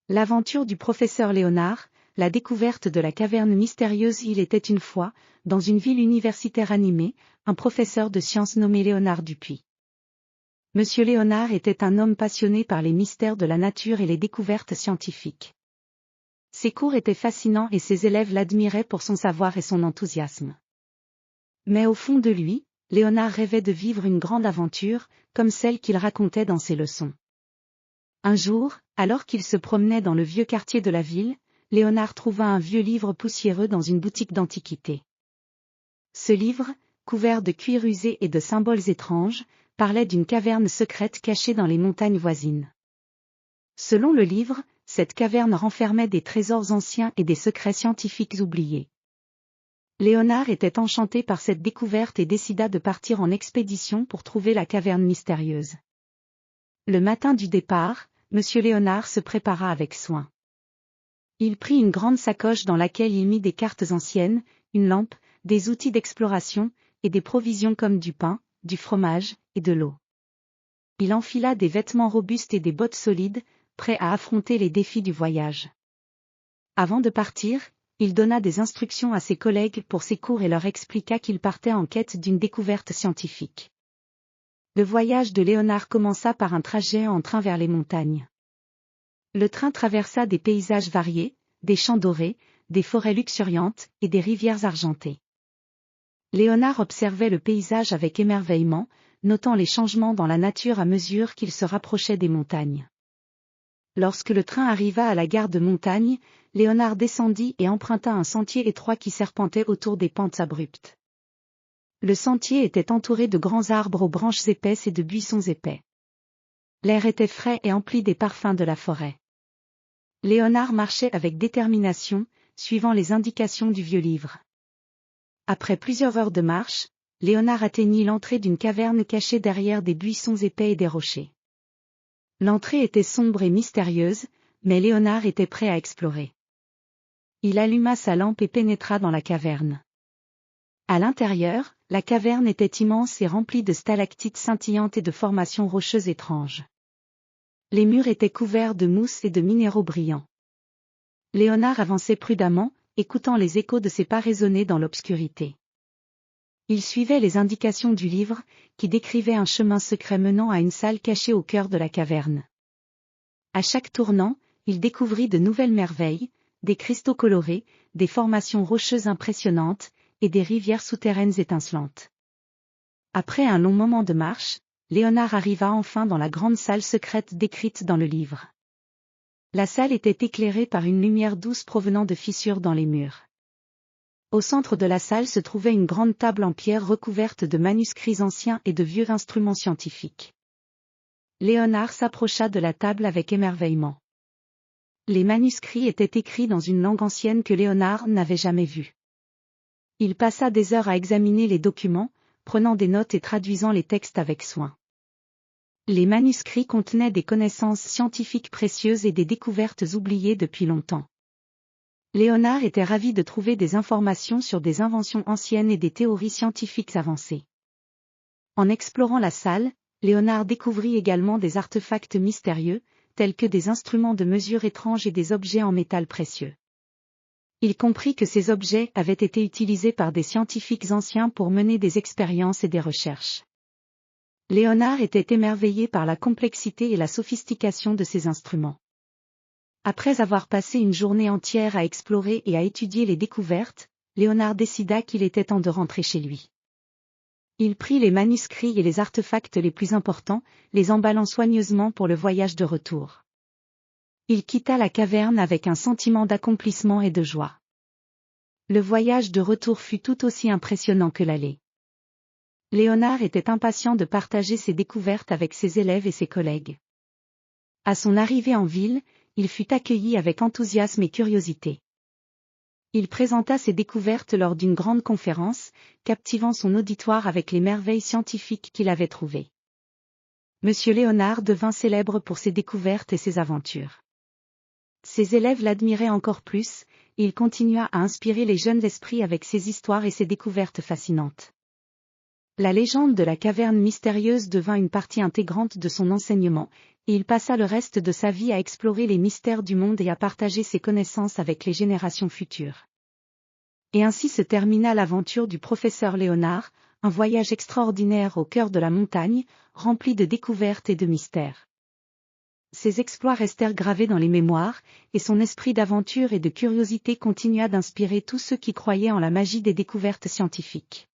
L'aventure du professeur Léonard, la découverte de la caverne mystérieuse. Il était une fois, dans une ville universitaire animée, un professeur de sciences nommé Léonard Dupuis. Monsieur Léonard était un homme passionné par les mystères de la nature et les découvertes scientifiques. Ses cours étaient fascinants et ses élèves l'admiraient pour son savoir et son enthousiasme. Mais au fond de lui, Léonard rêvait de vivre une grande aventure, comme celle qu'il racontait dans ses leçons. Un jour, alors qu'il se promenait dans le vieux quartier de la ville, Léonard trouva un vieux livre poussiéreux dans une boutique d'antiquités. Ce livre, couvert de cuir usé et de symboles étranges, parlait d'une caverne secrète cachée dans les montagnes voisines. Selon le livre, cette caverne renfermait des trésors anciens et des secrets scientifiques oubliés. Léonard était enchanté par cette découverte et décida de partir en expédition pour trouver la caverne mystérieuse. Le matin du départ, Monsieur Léonard se prépara avec soin. Il prit une grande sacoche dans laquelle il mit des cartes anciennes, une lampe, des outils d'exploration, et des provisions comme du pain, du fromage, et de l'eau. Il enfila des vêtements robustes et des bottes solides, prêts à affronter les défis du voyage. Avant de partir, il donna des instructions à ses collègues pour ses cours et leur expliqua qu'il partait en quête d'une découverte scientifique. Le voyage de Léonard commença par un trajet en train vers les montagnes. Le train traversa des paysages variés, des champs dorés, des forêts luxuriantes et des rivières argentées. Léonard observait le paysage avec émerveillement, notant les changements dans la nature à mesure qu'il se rapprochait des montagnes. Lorsque le train arriva à la gare de Montagne, Léonard descendit et emprunta un sentier étroit qui serpentait autour des pentes abruptes. Le sentier était entouré de grands arbres aux branches épaisses et de buissons épais. L'air était frais et empli des parfums de la forêt. Léonard marchait avec détermination, suivant les indications du vieux livre. Après plusieurs heures de marche, Léonard atteignit l'entrée d'une caverne cachée derrière des buissons épais et des rochers. L'entrée était sombre et mystérieuse, mais Léonard était prêt à explorer. Il alluma sa lampe et pénétra dans la caverne. À l'intérieur, la caverne était immense et remplie de stalactites scintillantes et de formations rocheuses étranges. Les murs étaient couverts de mousse et de minéraux brillants. Léonard avançait prudemment, écoutant les échos de ses pas résonner dans l'obscurité. Il suivait les indications du livre, qui décrivait un chemin secret menant à une salle cachée au cœur de la caverne. À chaque tournant, il découvrit de nouvelles merveilles, des cristaux colorés, des formations rocheuses impressionnantes, et des rivières souterraines étincelantes. Après un long moment de marche, Léonard arriva enfin dans la grande salle secrète décrite dans le livre. La salle était éclairée par une lumière douce provenant de fissures dans les murs. Au centre de la salle se trouvait une grande table en pierre recouverte de manuscrits anciens et de vieux instruments scientifiques. Léonard s'approcha de la table avec émerveillement. Les manuscrits étaient écrits dans une langue ancienne que Léonard n'avait jamais vue. Il passa des heures à examiner les documents, prenant des notes et traduisant les textes avec soin. Les manuscrits contenaient des connaissances scientifiques précieuses et des découvertes oubliées depuis longtemps. Léonard était ravi de trouver des informations sur des inventions anciennes et des théories scientifiques avancées. En explorant la salle, Léonard découvrit également des artefacts mystérieux, tels que des instruments de mesure étranges et des objets en métal précieux. Il comprit que ces objets avaient été utilisés par des scientifiques anciens pour mener des expériences et des recherches. Léonard était émerveillé par la complexité et la sophistication de ces instruments. Après avoir passé une journée entière à explorer et à étudier les découvertes, Léonard décida qu'il était temps de rentrer chez lui. Il prit les manuscrits et les artefacts les plus importants, les emballant soigneusement pour le voyage de retour. Il quitta la caverne avec un sentiment d'accomplissement et de joie. Le voyage de retour fut tout aussi impressionnant que l'aller. Léonard était impatient de partager ses découvertes avec ses élèves et ses collègues. À son arrivée en ville, il fut accueilli avec enthousiasme et curiosité. Il présenta ses découvertes lors d'une grande conférence, captivant son auditoire avec les merveilles scientifiques qu'il avait trouvées. Monsieur Léonard devint célèbre pour ses découvertes et ses aventures. Ses élèves l'admiraient encore plus, et il continua à inspirer les jeunes esprits avec ses histoires et ses découvertes fascinantes. La légende de la caverne mystérieuse devint une partie intégrante de son enseignement, Et il passa le reste de sa vie à explorer les mystères du monde et à partager ses connaissances avec les générations futures. Et ainsi se termina l'aventure du professeur Léonard, un voyage extraordinaire au cœur de la montagne, rempli de découvertes et de mystères. Ses exploits restèrent gravés dans les mémoires, et son esprit d'aventure et de curiosité continua d'inspirer tous ceux qui croyaient en la magie des découvertes scientifiques.